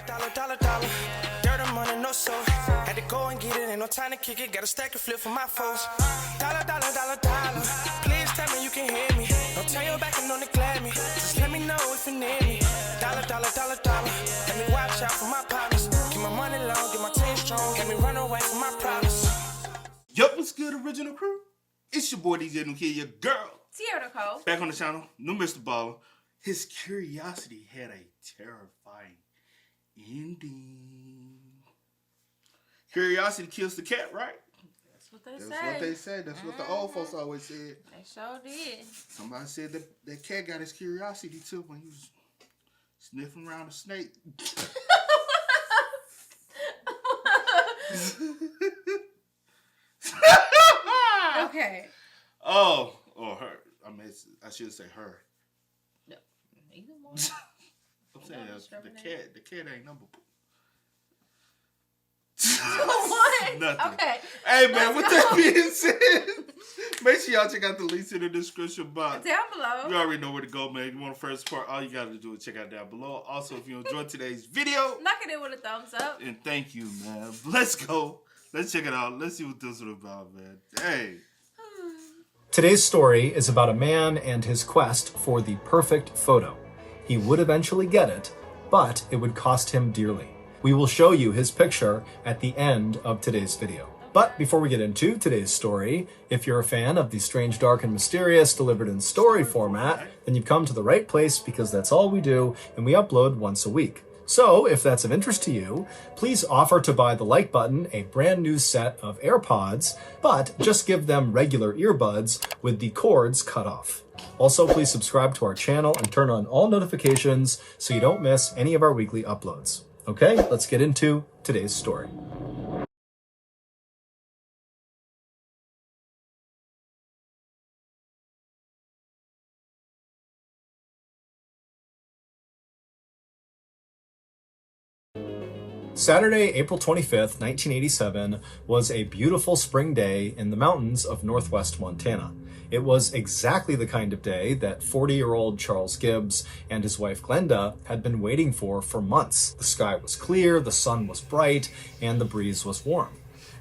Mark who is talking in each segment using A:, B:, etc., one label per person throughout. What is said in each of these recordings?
A: dollar. Dirt and money, no soul. Had to go and get it, ain't no time to kick it. Got a stack of flip for my foes. Dollar. Please tell me you can hear me. Don't turn your back and don't neglect me. Just let me know if you need me. Dollar. Let me watch out for my partners. Keep my money long, get my team strong. Let me run away from my problems.
B: Yup, what's good, original crew? It's your boy DJ New Kid, your girl.
C: Sierra Nicole.
B: Back on the channel, new Mr. Ballen. His curiosity had a terrifying ending. Curiosity kills the cat, right?
C: That's what they say.
B: That's what they say. That's what the old folks always said.
C: They sure did.
B: Somebody said that cat got his curiosity too when he was sniffing around a snake.
C: Okay.
B: Oh, or her. I mean, I should say her.
C: No, either one.
B: I'm saying the cat ain't number.
C: What?
B: Nothing.
C: Okay.
B: Hey man, with that being said, make sure y'all check out the links in the description box.
C: Down below.
B: You already know where to go, man. You want the first part, all you gotta do is check out down below. Also, if you enjoyed today's video,
C: knock it in with a thumbs up.
B: And thank you, man. Let's go. Let's check it out. Let's see what this is about, man. Hey.
D: Today's story is about a man and his quest for the perfect photo. He would eventually get it, but it would cost him dearly. We will show you his picture at the end of today's video. But before we get into today's story, if you're a fan of the strange, dark, and mysterious delivered in story format, then you've come to the right place because that's all we do, and we upload once a week. So, if that's of interest to you, please offer to buy the like button a brand new set of AirPods, but just give them regular earbuds with the cords cut off. Also, please subscribe to our channel and turn on all notifications so you don't miss any of our weekly uploads. Okay, let's get into today's story. Saturday, April 25th, 1987 was a beautiful spring day in the mountains of northwest Montana. It was exactly the kind of day that 40-year-old Charles Gibbs and his wife Glenda had been waiting for months. The sky was clear, the sun was bright, and the breeze was warm.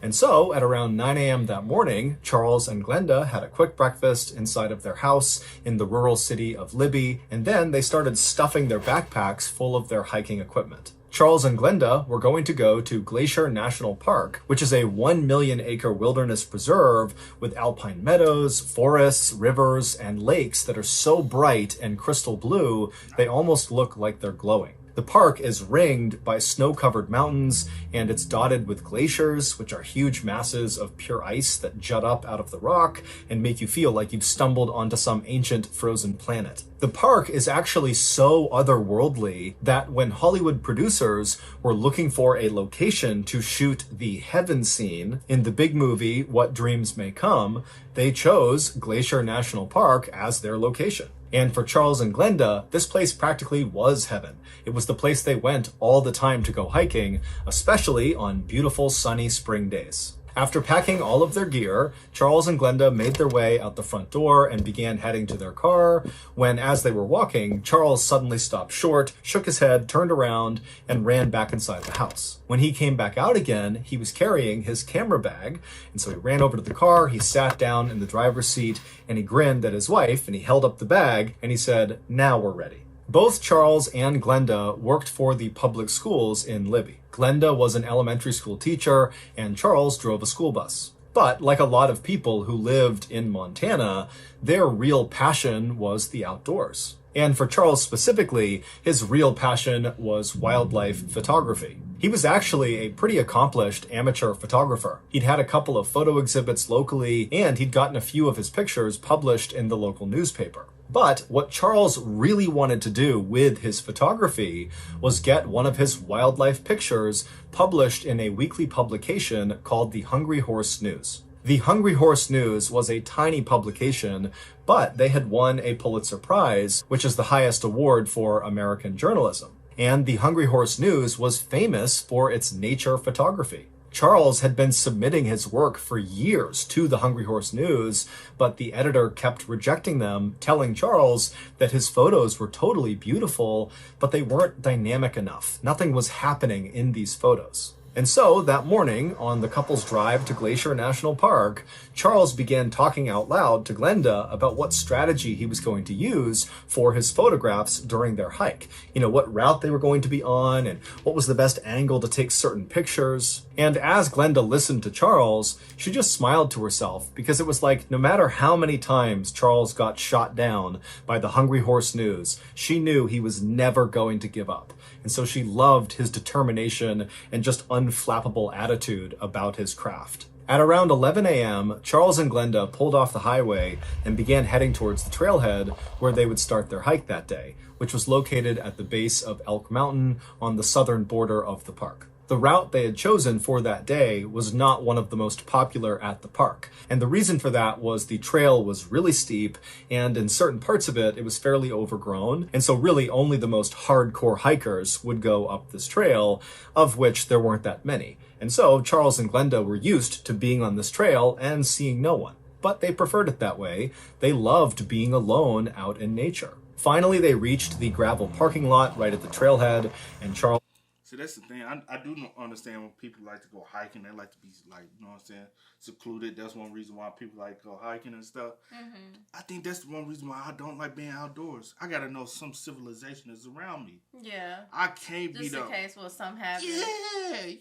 D: And so, at around 9 a.m. that morning, Charles and Glenda had a quick breakfast inside of their house in the rural city of Libby, and then they started stuffing their backpacks full of their hiking equipment. Charles and Glenda were going to go to Glacier National Park, which is a 1 million acre wilderness preserve with alpine meadows, forests, rivers, and lakes that are so bright and crystal blue, they almost look like they're glowing. The park is ringed by snow-covered mountains, and it's dotted with glaciers, which are huge masses of pure ice that jut up out of the rock and make you feel like you've stumbled onto some ancient frozen planet. The park is actually so otherworldly that when Hollywood producers were looking for a location to shoot the heaven scene in the big movie What Dreams May Come, they chose Glacier National Park as their location. And for Charles and Glenda, this place practically was heaven. It was the place they went all the time to go hiking, especially on beautiful sunny spring days. After packing all of their gear, Charles and Glenda made their way out the front door and began heading to their car, when as they were walking, Charles suddenly stopped short, shook his head, turned around, and ran back inside the house. When he came back out again, he was carrying his camera bag, and so he ran over to the car, he sat down in the driver's seat, and he grinned at his wife, and he held up the bag, and he said, "Now we're ready." Both Charles and Glenda worked for the public schools in Libby. Glenda was an elementary school teacher, and Charles drove a school bus. But like a lot of people who lived in Montana, their real passion was the outdoors. And for Charles specifically, his real passion was wildlife photography. He was actually a pretty accomplished amateur photographer. He'd had a couple of photo exhibits locally, and he'd gotten a few of his pictures published in the local newspaper. But what Charles really wanted to do with his photography was get one of his wildlife pictures published in a weekly publication called the Hungry Horse News. The Hungry Horse News was a tiny publication, but they had won a Pulitzer Prize, which is the highest award for American journalism. And the Hungry Horse News was famous for its nature photography. Charles had been submitting his work for years to the Hungry Horse News, but the editor kept rejecting them, telling Charles that his photos were totally beautiful, but they weren't dynamic enough. Nothing was happening in these photos. And so, that morning, on the couple's drive to Glacier National Park, Charles began talking out loud to Glenda about what strategy he was going to use for his photographs during their hike. You know, what route they were going to be on, and what was the best angle to take certain pictures. And as Glenda listened to Charles, she just smiled to herself, because it was like, no matter how many times Charles got shot down by the Hungry Horse News, she knew he was never going to give up. And so she loved his determination and just unflappable attitude about his craft. At around 11 a.m., Charles and Glenda pulled off the highway and began heading towards the trailhead where they would start their hike that day, which was located at the base of Elk Mountain on the southern border of the park. The route they had chosen for that day was not one of the most popular at the park. And the reason for that was the trail was really steep, and in certain parts of it was fairly overgrown. And so really only the most hardcore hikers would go up this trail, of which there weren't that many. And so Charles and Glenda were used to being on this trail and seeing no one. But they preferred it that way. They loved being alone out in nature. Finally, they reached the gravel parking lot right at the trailhead, and Charles...
B: See, that's the thing. I do understand when people like to go hiking. They like to be, like, you know what I'm saying, secluded. That's one reason why people like to go hiking and stuff. Mm-hmm. I think that's the one reason why I don't like being outdoors. I got to know some civilization is around me.
C: Yeah.
B: I can't be the...
C: Just in case something happens.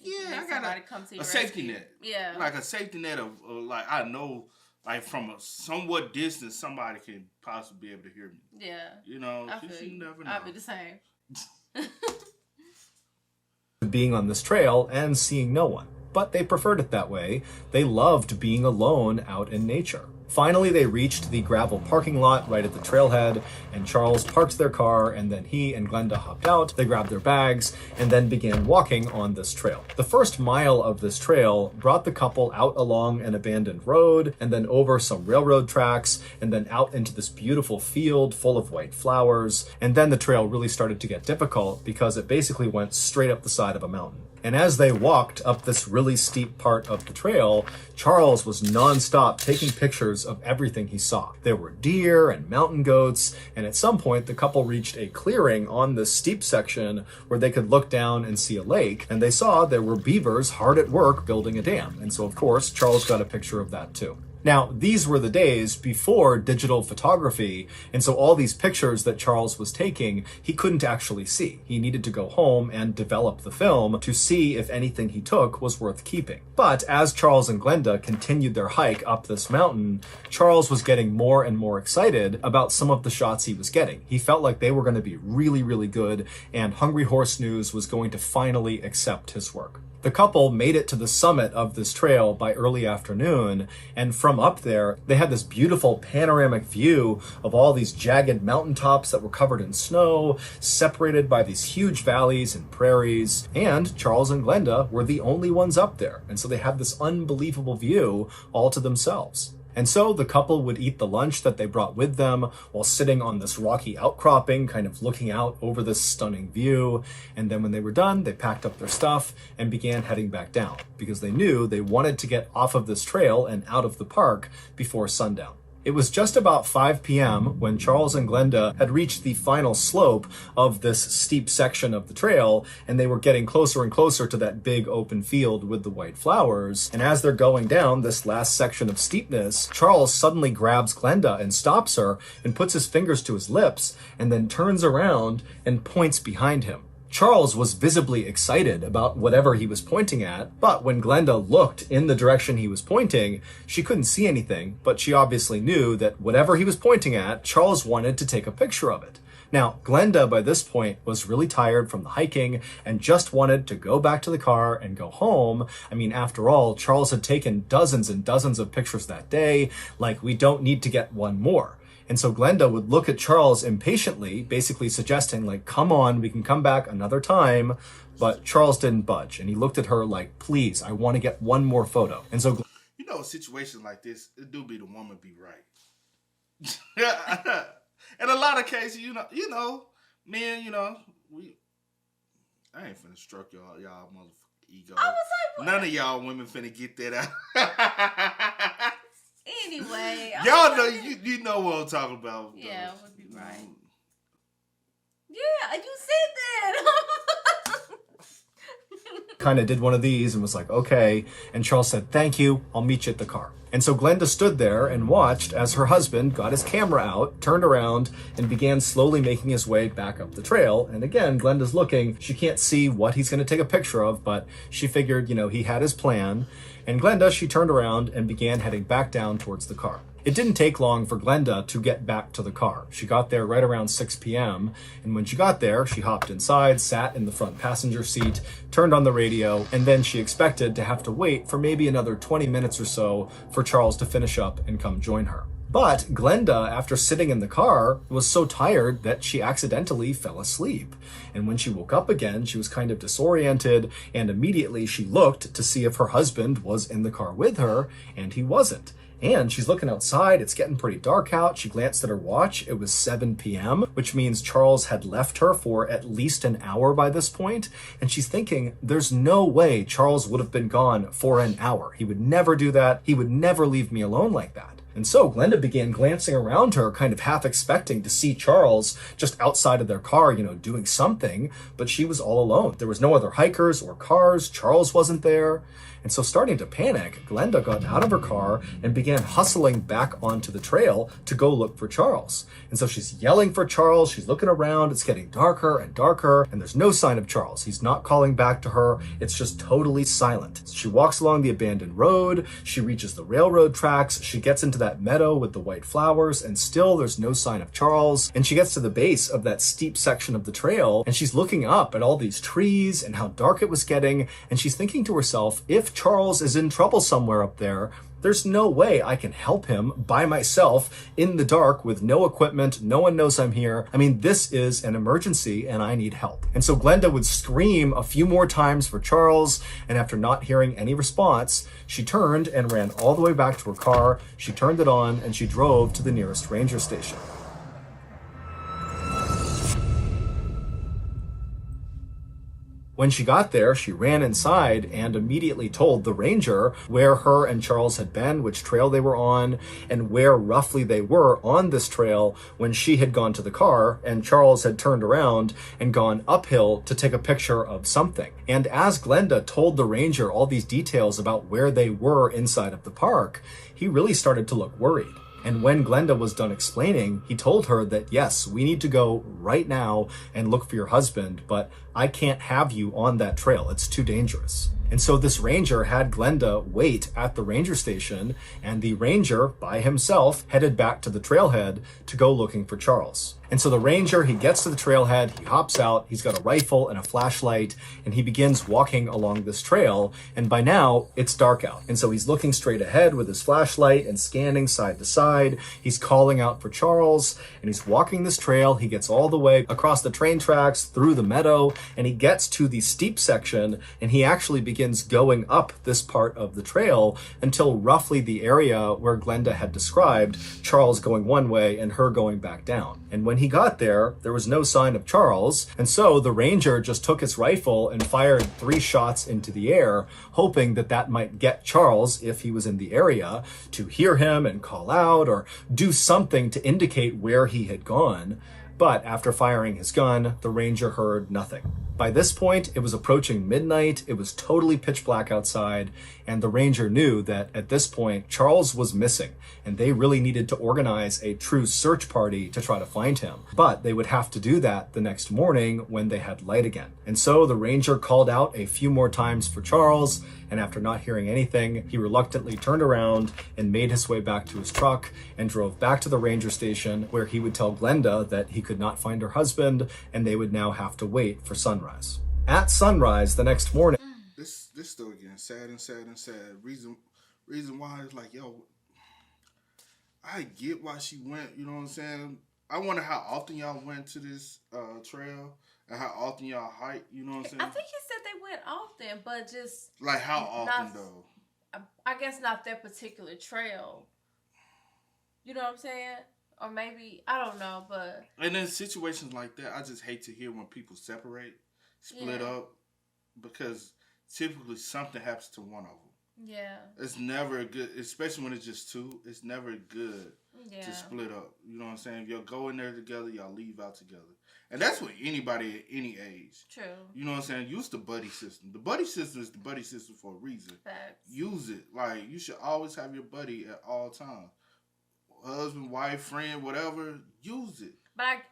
B: Yeah. I got a safety net.
C: Yeah.
B: Like a safety net of, like, I know, like, from a somewhat distance, somebody can possibly be able to hear me.
C: Yeah.
B: You know, you never know.
C: I'll be the same.
D: Being on this trail and seeing no one. But they preferred it that way. They loved being alone out in nature. Finally, they reached the gravel parking lot right at the trailhead, and Charles parked their car, and then he and Glenda hopped out. They grabbed their bags and then began walking on this trail. The first mile of this trail brought the couple out along an abandoned road, and then over some railroad tracks, and then out into this beautiful field full of white flowers. And then the trail really started to get difficult because it basically went straight up the side of a mountain. And as they walked up this really steep part of the trail, Charles was nonstop taking pictures of everything he saw. There were deer and mountain goats, and at some point the couple reached a clearing on this steep section where they could look down and see a lake, and they saw there were beavers hard at work building a dam. And so of course Charles got a picture of that too. Now, these were the days before digital photography, and so all these pictures that Charles was taking, he couldn't actually see. He needed to go home and develop the film to see if anything he took was worth keeping. But as Charles and Glenda continued their hike up this mountain, Charles was getting more and more excited about some of the shots he was getting. He felt like they were going to be really, really good, and Hungry Horse News was going to finally accept his work. The couple made it to the summit of this trail by early afternoon, and from up there, they had this beautiful panoramic view of all these jagged mountaintops that were covered in snow, separated by these huge valleys and prairies, and Charles and Glenda were the only ones up there, and so they had this unbelievable view all to themselves. And so the couple would eat the lunch that they brought with them while sitting on this rocky outcropping, kind of looking out over this stunning view. And then when they were done, they packed up their stuff and began heading back down because they knew they wanted to get off of this trail and out of the park before sundown. It was just about 5 p.m. when Charles and Glenda had reached the final slope of this steep section of the trail, and they were getting closer and closer to that big open field with the white flowers. And as they're going down this last section of steepness, Charles suddenly grabs Glenda and stops her and puts his fingers to his lips and then turns around and points behind him. Charles was visibly excited about whatever he was pointing at, but when Glenda looked in the direction he was pointing, she couldn't see anything, but she obviously knew that whatever he was pointing at, Charles wanted to take a picture of it. Now, Glenda by this point was really tired from the hiking and just wanted to go back to the car and go home. I mean, after all, Charles had taken dozens and dozens of pictures that day. Like, we don't need to get one more. And so Glenda would look at Charles impatiently, basically suggesting, like, come on, we can come back another time. But Charles didn't budge. And he looked at her like, please, I want to get one more photo. And so,
B: you know, a situation like this, it do be the woman be right. In a lot of cases, you know, men, you know, I ain't finna stroke y'all motherfucking ego.
C: I was like,
B: None of y'all women finna get that out.
C: Anyway.
B: Y'all know, you know what I'm talking about.
C: Yeah, would be right. Yeah, you said that.
D: Kind of did one of these and was like, okay. And Charles said, thank you, I'll meet you at the car. And so Glenda stood there and watched as her husband got his camera out, turned around, and began slowly making his way back up the trail. And again, Glenda's looking. She can't see what he's going to take a picture of, but she figured, he had his plan. And Glenda, she turned around and began heading back down towards the car. It didn't take long for Glenda to get back to the car. She got there right around 6 p.m. And when she got there, she hopped inside, sat in the front passenger seat, turned on the radio, and then she expected to have to wait for maybe another 20 minutes or so for Charles to finish up and come join her. But Glenda, after sitting in the car, was so tired that she accidentally fell asleep. And when she woke up again, she was kind of disoriented, and immediately she looked to see if her husband was in the car with her, and he wasn't. And she's looking outside, it's getting pretty dark out. She glanced at her watch, it was 7 p.m., which means Charles had left her for at least an hour by this point. And she's thinking, there's no way Charles would have been gone for an hour. He would never do that. He would never leave me alone like that. And so Glenda began glancing around her, kind of half expecting to see Charles just outside of their car, doing something, but she was all alone. There was no other hikers or cars. Charles wasn't there. And so starting to panic, Glenda got out of her car and began hustling back onto the trail to go look for Charles. And so she's yelling for Charles. She's looking around. It's getting darker and darker, and there's no sign of Charles. He's not calling back to her. It's just totally silent. She walks along the abandoned road. She reaches the railroad tracks. She gets into that meadow with the white flowers, and still there's no sign of Charles. And she gets to the base of that steep section of the trail, and she's looking up at all these trees and how dark it was getting, and she's thinking to herself, if Charles is in trouble somewhere up there, there's no way I can help him by myself in the dark with no equipment. No one knows I'm here. I mean, this is an emergency and I need help. And so Glenda would scream a few more times for Charles. And after not hearing any response, she turned and ran all the way back to her car. She turned it on and she drove to the nearest ranger station. When she got there, she ran inside and immediately told the ranger where her and Charles had been, which trail they were on, and where roughly they were on this trail when she had gone to the car and Charles had turned around and gone uphill to take a picture of something. And as Glenda told the ranger all these details about where they were inside of the park, he really started to look worried. And when Glenda was done explaining, he told her that, yes, we need to go right now and look for your husband, but I can't have you on that trail. It's too dangerous. And so this ranger had Glenda wait at the ranger station, and the ranger, by himself, headed back to the trailhead to go looking for Charles. And so the ranger, he gets to the trailhead, he hops out, he's got a rifle and a flashlight, and he begins walking along this trail. And by now, it's dark out. And so he's looking straight ahead with his flashlight and scanning side to side. He's calling out for Charles, and he's walking this trail. He gets all the way across the train tracks, through the meadow, and he gets to the steep section, and he actually begins going up this part of the trail until roughly the area where Glenda had described Charles going one way and her going back down. And when he got there, there was no sign of Charles, and so the ranger just took his rifle and fired 3 shots into the air, hoping that that might get Charles, if he was in the area, to hear him and call out or do something to indicate where he had gone. But after firing his gun, the ranger heard nothing. By this point, it was approaching midnight, it was totally pitch black outside, and the ranger knew that at this point, Charles was missing, and they really needed to organize a true search party to try to find him. But they would have to do that the next morning when they had light again. And so the ranger called out a few more times for Charles, and after not hearing anything, he reluctantly turned around and made his way back to his truck and drove back to the ranger station, where he would tell Glenda that he could not find her husband and they would now have to wait for sunrise. At sunrise the next morning,
B: This story getting sad and sad and sad. Reason why is like, yo, I get why she went, you know what I'm saying? I wonder how often y'all went to this trail and how often y'all hike, you know what I'm saying?
C: I think he said they went often, but just
B: Like how often though?
C: I guess not that particular trail. You know what I'm saying? Or maybe, I don't know, but
B: And in situations like that, I just hate to hear when people separate, split up, because typically something happens to one of them.
C: Yeah.
B: It's never good, especially when it's just two. It's never good to split up. You know what I'm saying? If y'all go in there together, y'all leave out together. And that's with anybody at any age.
C: True.
B: You know what I'm saying? Use the buddy system. The buddy system is the buddy system for a reason.
C: Facts.
B: Use it. Like, you should always have your buddy at all times. Husband, wife, friend, whatever. Use it.
C: But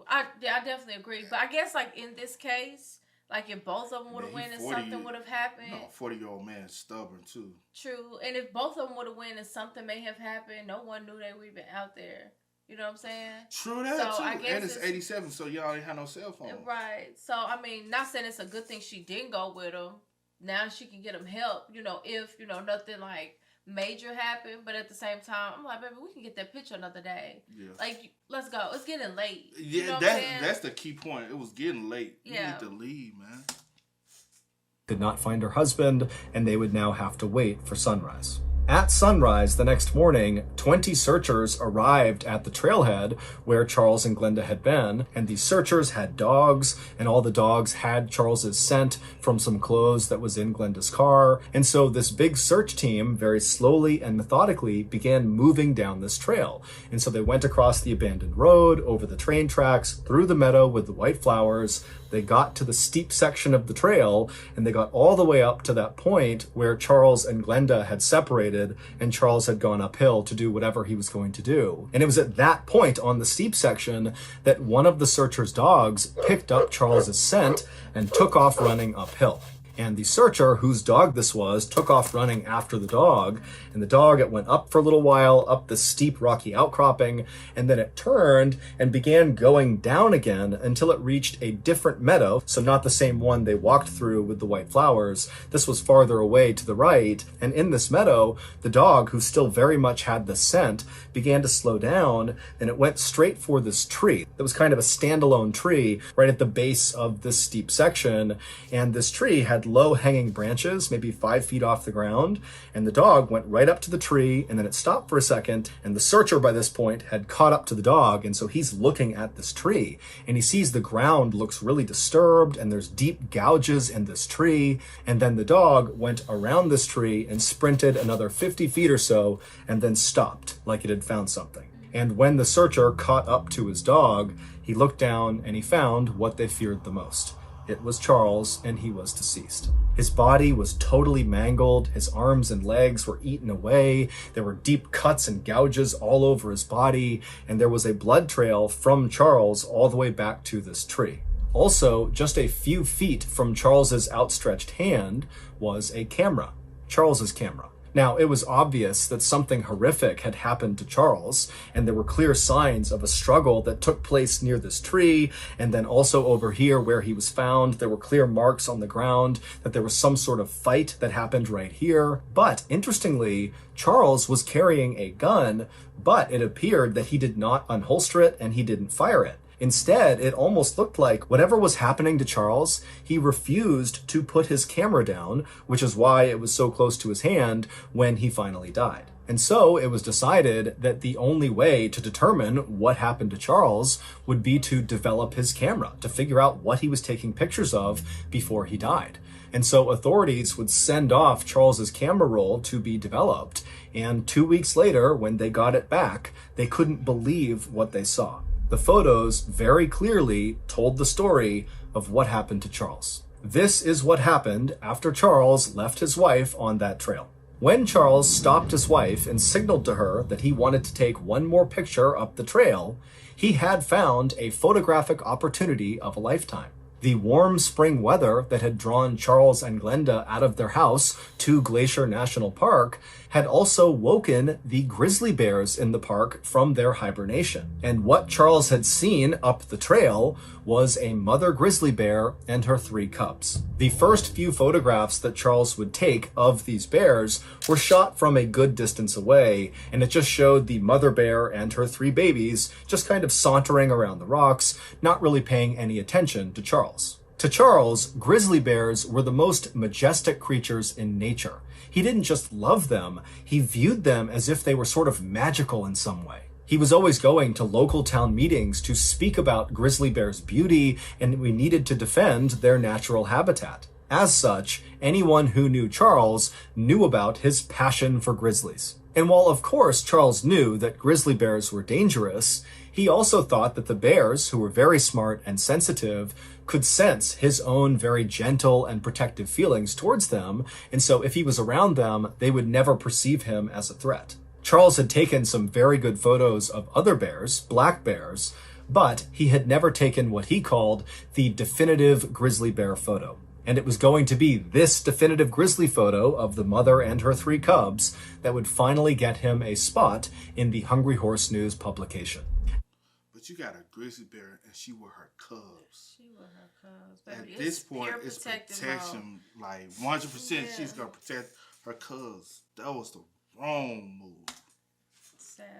C: I definitely agree. But I guess, like, in this case, like, if both of them would have won and something would have happened.
B: No, 40-year-old man is stubborn, too.
C: True. And if both of them would have won and something may have happened, no one knew they were even out there. You know what I'm saying?
B: True that,
C: so
B: too.
C: I guess
B: and it's 87, so y'all ain't had no cell phone.
C: Right. So, I mean, not saying it's a good thing she didn't go with him. Now she can get him help, you know, if, you know, nothing, like, major happened. But at the same time, I'm like, baby, we can get that picture another day. Yeah. Like, let's go. It's getting late.
B: Yeah,
C: you know
B: that's the key point. It was getting late.
C: Yeah.
B: You need to leave, man.
D: Did not find her husband, and they would now have to wait for sunrise. At sunrise the next morning, 20 searchers arrived at the trailhead where Charles and Glenda had been, and these searchers had dogs, and all the dogs had Charles's scent from some clothes that was in Glenda's car. And so this big search team very slowly and methodically began moving down this trail. And so they went across the abandoned road, over the train tracks, through the meadow with the white flowers. They got to the steep section of the trail, and they got all the way up to that point where Charles and Glenda had separated, and Charles had gone uphill to do whatever he was going to do. And it was at that point on the steep section that one of the searchers' dogs picked up Charles's scent and took off running uphill. And the searcher, whose dog this was, took off running after the dog. And the dog, it went up for a little while, up the steep rocky outcropping, and then it turned and began going down again until it reached a different meadow. So not the same one they walked through with the white flowers. This was farther away to the right. And in this meadow, the dog, who still very much had the scent, began to slow down, and it went straight for this tree. That was kind of a standalone tree right at the base of this steep section. And this tree had low hanging branches, maybe 5 feet off the ground, and the dog went right up to the tree, and then it stopped for a second, and the searcher by this point had caught up to the dog, and so he's looking at this tree, and he sees the ground looks really disturbed, and there's deep gouges in this tree, and then the dog went around this tree and sprinted another 50 feet or so, and then stopped, like it had found something. And when the searcher caught up to his dog, he looked down and he found what they feared the most. It was Charles, and he was deceased. His body was totally mangled. His arms and legs were eaten away. There were deep cuts and gouges all over his body, and there was a blood trail from Charles all the way back to this tree. Also, just a few feet from Charles's outstretched hand was a camera, Charles's camera. Now, it was obvious that something horrific had happened to Charles, and there were clear signs of a struggle that took place near this tree, and then also over here where he was found, there were clear marks on the ground that there was some sort of fight that happened right here. But, interestingly, Charles was carrying a gun, but it appeared that he did not unholster it and he didn't fire it. Instead, it almost looked like whatever was happening to Charles, he refused to put his camera down, which is why it was so close to his hand when he finally died. And so it was decided that the only way to determine what happened to Charles would be to develop his camera, to figure out what he was taking pictures of before he died. And so authorities would send off Charles's camera roll to be developed, and 2 weeks later, when they got it back, they couldn't believe what they saw. The photos very clearly told the story of what happened to Charles. This is what happened after Charles left his wife on that trail. When Charles stopped his wife and signaled to her that he wanted to take one more picture up the trail, he had found a photographic opportunity of a lifetime. The warm spring weather that had drawn Charles and Glenda out of their house to Glacier National Park had also woken the grizzly bears in the park from their hibernation. And what Charles had seen up the trail was a mother grizzly bear and her 3 cubs. The first few photographs that Charles would take of these bears were shot from a good distance away, and it just showed the mother bear and her 3 babies just kind of sauntering around the rocks, not really paying any attention to Charles. To Charles, grizzly bears were the most majestic creatures in nature. He didn't just love them, he viewed them as if they were sort of magical in some way. He was always going to local town meetings to speak about grizzly bears' beauty, and we needed to defend their natural habitat. As such, anyone who knew Charles knew about his passion for grizzlies. And while of course Charles knew that grizzly bears were dangerous, he also thought that the bears, who were very smart and sensitive, could sense his own very gentle and protective feelings towards them, and so if he was around them, they would never perceive him as a threat. Charles had taken some very good photos of other bears, black bears, but he had never taken what he called the definitive grizzly bear photo. And it was going to be this definitive grizzly photo of the mother and her 3 cubs that would finally get him a spot in the Hungry Horse News publication.
B: But you got a grizzly bear and she with her cubs.
C: She with her cubs. Baby,
B: At this point, it's protection. Like 100%, she's going to protect her cubs. That was the wrong move.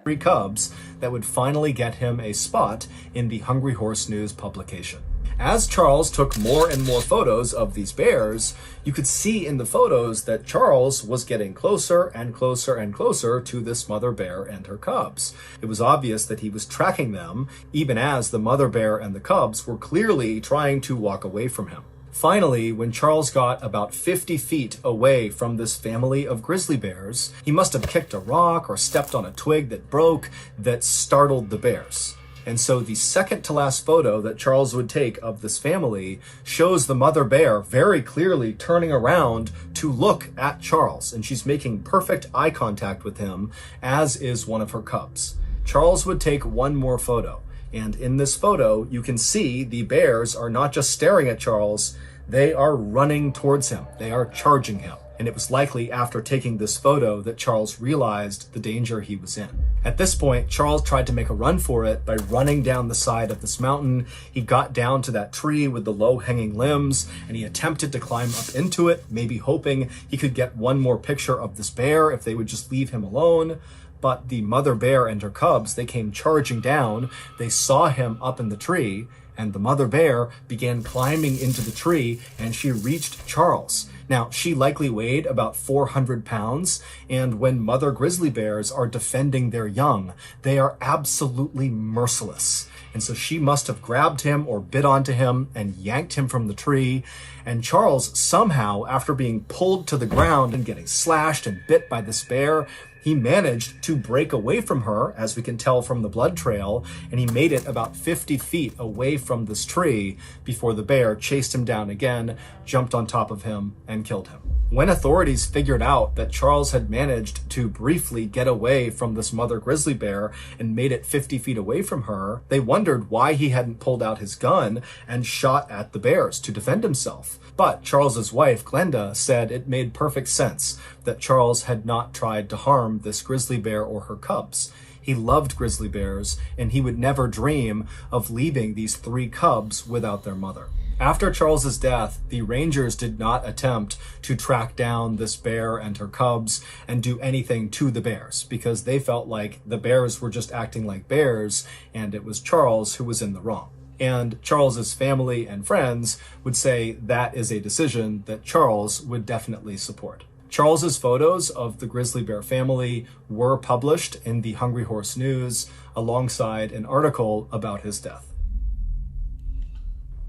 D: 3 cubs that would finally get him a spot in the Hungry Horse News publication. As Charles took more and more photos of these bears, you could see in the photos that Charles was getting closer and closer and closer to this mother bear and her cubs. It was obvious that he was tracking them, even as the mother bear and the cubs were clearly trying to walk away from him. Finally, when Charles got about 50 feet away from this family of grizzly bears, he must have kicked a rock or stepped on a twig that broke that startled the bears. And so the second to last photo that Charles would take of this family shows the mother bear very clearly turning around to look at Charles, and she's making perfect eye contact with him, as is one of her cubs. Charles would take one more photo, and in this photo, you can see the bears are not just staring at Charles, they are running towards him. They are charging him. And it was likely after taking this photo that Charles realized the danger he was in. At this point, Charles tried to make a run for it by running down the side of this mountain. He got down to that tree with the low-hanging limbs, and he attempted to climb up into it, maybe hoping he could get one more picture of this bear if they would just leave him alone. But the mother bear and her cubs, they came charging down. They saw him up in the tree, and the mother bear began climbing into the tree, and she reached Charles. Now, she likely weighed about 400 pounds, and when mother grizzly bears are defending their young, they are absolutely merciless. And so she must have grabbed him or bit onto him and yanked him from the tree. And Charles somehow, after being pulled to the ground and getting slashed and bit by this bear, he managed to break away from her, as we can tell from the blood trail, and he made it about 50 feet away from this tree before the bear chased him down again, jumped on top of him, and killed him. When authorities figured out that Charles had managed to briefly get away from this mother grizzly bear and made it 50 feet away from her, they wondered why he hadn't pulled out his gun and shot at the bears to defend himself. But Charles's wife, Glenda, said it made perfect sense that Charles had not tried to harm this grizzly bear or her cubs. He loved grizzly bears, and he would never dream of leaving these 3 cubs without their mother. After Charles's death, the rangers did not attempt to track down this bear and her cubs and do anything to the bears, because they felt like the bears were just acting like bears, and it was Charles who was in the wrong. And Charles's family and friends would say that is a decision that Charles would definitely support. Charles's photos of the grizzly bear family were published in the Hungry Horse News alongside an article about his death.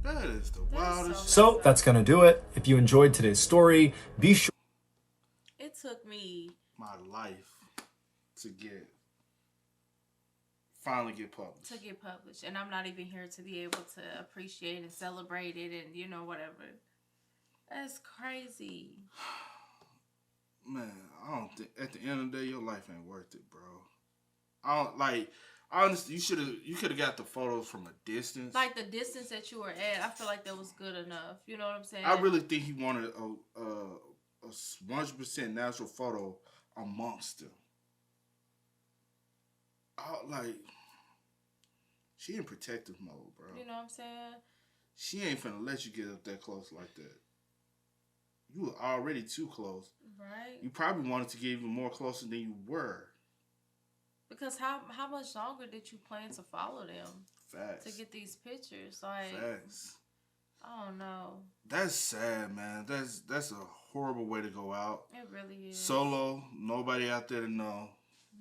B: That is the wildest.
D: So that's going to do it. If you enjoyed today's story, be sure.
C: It took me
B: My life to finally get published.
C: And I'm not even here to be able to appreciate and celebrate it and, you know, whatever. That's crazy.
B: Man, I don't think at the end of the day your life ain't worth it, bro. I don't like. Honestly, you could have got the photos from a distance.
C: Like the distance that you were at, I feel like that was good enough. You know what I'm saying?
B: I really think he wanted a 100% natural photo amongst them. Like, she in protective mode, bro.
C: You know what I'm saying?
B: She ain't finna let you get up that close like that. You were already too close.
C: Right.
B: You probably wanted to get even more closer than you were.
C: Because how much longer did you plan to follow them?
B: Facts.
C: To get these pictures? Like,
B: Facts.
C: I don't know.
B: That's sad, man. That's a horrible way to go out.
C: It really is.
B: Solo, nobody out there to know.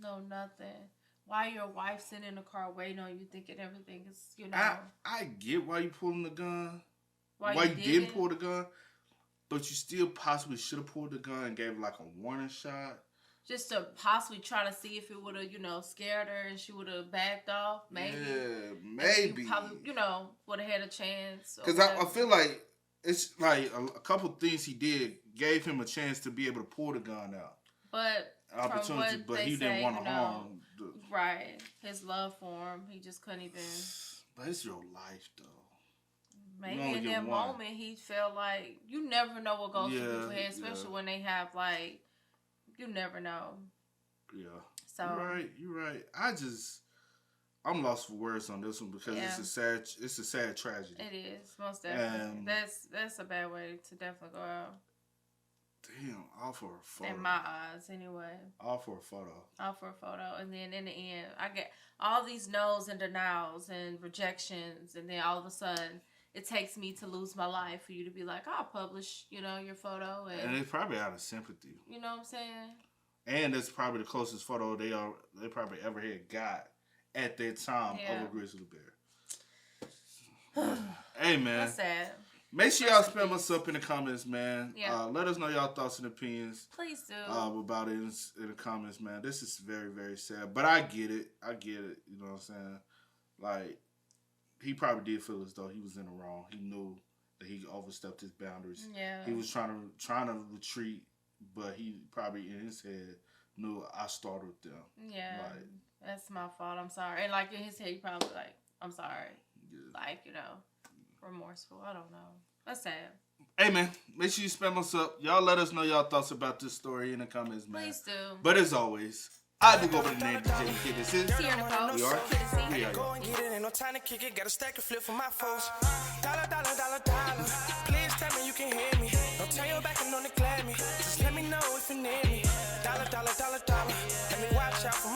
C: No, nothing. Why your wife sitting in the car waiting on you, thinking everything is, you know.
B: I get why you pulling the gun.
C: Why
B: you didn't pull the gun. but you still possibly should have pulled the gun and gave like a warning shot.
C: Just to possibly try to see if it would have, scared her and she would have backed off, maybe.
B: Yeah, maybe.
C: Probably, would have had a chance.
B: Because I feel like it's like a couple things he did gave him a chance to be able to pull the gun out.
C: But
B: opportunity, but he didn't want to harm.
C: Right. His love for him, he just couldn't even.
B: But it's your life, though.
C: Maybe in that moment he felt like you never know what goes through people's head, especially when they have like, you never know.
B: Yeah.
C: So
B: You're right. I'm lost for words on this one because it's a sad tragedy.
C: It is, most definitely. That's a bad way to definitely go out.
B: Damn, all for a photo.
C: In my eyes, anyway.
B: All for a photo.
C: All for a photo. And then in the end, I get all these no's and denials and rejections. And then all of a sudden, it takes me to lose my life for you to be like, I'll publish, your photo. And
B: it's probably out of sympathy.
C: You know what I'm saying?
B: And it's probably the closest photo they probably ever had got at that time of a grizzly bear. Hey, man.
C: That's sad.
B: Make sure y'all spam us up in the comments, man.
C: Yeah.
B: Let us know y'all thoughts and opinions.
C: Please do.
B: About it in the comments, man. This is very, very sad. But I get it. You know what I'm saying? Like, he probably did feel as though he was in the wrong. He knew that he overstepped his boundaries.
C: Yeah.
B: He was trying to retreat, but he probably in his head knew I startled them.
C: Yeah.
B: Like,
C: that's my fault. I'm sorry. And like in his head, he probably like, I'm sorry.
B: Yeah.
C: Like, remorseful. I don't know. That's sad.
B: Hey, man, make sure you spam us up. Y'all let us know y'all thoughts about this story in the comments, man.
C: Please do.
B: But as always, I do go by the name of DJ Kid. This is
C: See you in the post.
B: We are.
C: We are.
A: Go and get it, ain't no time to kick it. Got a stack of flip for my folks. Dollar, dollar, dollar, dollar. Please tell me you can hear me. Don't turn your back and don't neglect me. Just let me know if you need me. Dollar, dollar, dollar, dollar. Let me watch out for